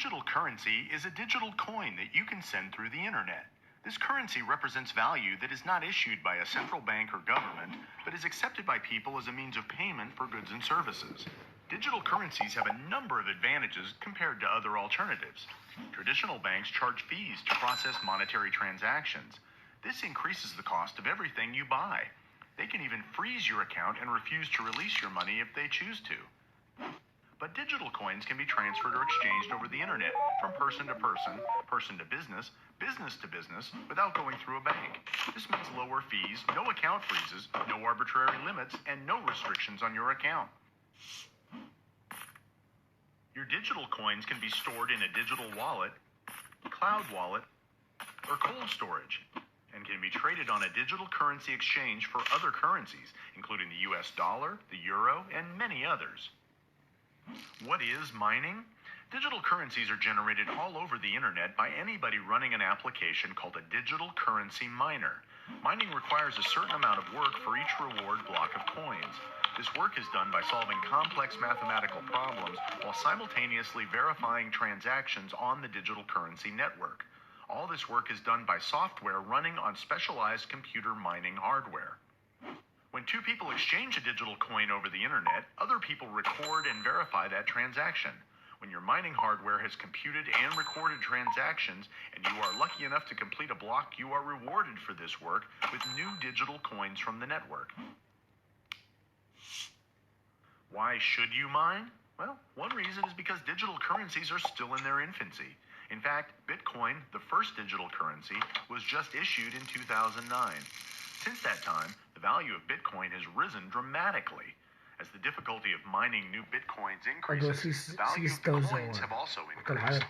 digital currency is a digital coin that you can send through the internet. This currency represents value that is not issued by a central bank or government, but is accepted by people as a means of payment for goods and services. Digital currencies have a number of advantages compared to other alternatives. Traditional banks charge fees to process monetary transactions. This increases the cost of everything you buy. They can even freeze your account and refuse to release your money if they choose to. But digital coins can be transferred or exchanged over the internet from person to person, person to business, business to business, without going through a bank. This means lower fees, no account freezes, no arbitrary limits, and no restrictions on your account. Your digital coins can be stored in a digital wallet, cloud wallet, or cold storage, and can be traded on a digital currency exchange for other currencies, including the US dollar, the euro, and many others. What is mining? Digital currencies are generated all over the internet by anybody running an application called a digital currency miner. Mining requires a certain amount of work for each reward block of coins. This work is done by solving complex mathematical problems while simultaneously verifying transactions on the digital currency network. All this work is done by software running on specialized computer mining hardware. When two people exchange a digital coin over the internet, other people record and verify that transaction. When your mining hardware has computed and recorded transactions, and you are lucky enough to complete a block, you are rewarded for this work with new digital coins from the network. Why should you mine? Well, one reason is because digital currencies are still in their infancy. In fact, Bitcoin, the first digital currency, was just issued in 2009. Since that time, the value of Bitcoin has risen dramatically. As the difficulty of mining new Bitcoins increases, the value of the coins have also increased.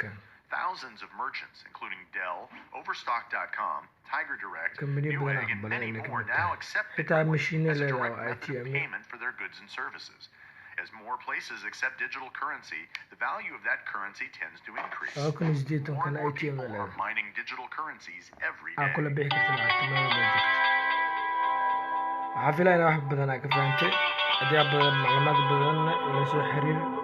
Thousands of merchants, including Dell, Overstock.com, Tiger Direct, Newegg, and many more now accept Bitcoin as a direct method of payment for their goods and services. As more places accept digital currency, the value of that currency tends to increase. More and more people are mining digital currencies every day. waxaa filayaa wax badan aad ka fahantay haddii aad badan macluumaad badanna ila soo xiriir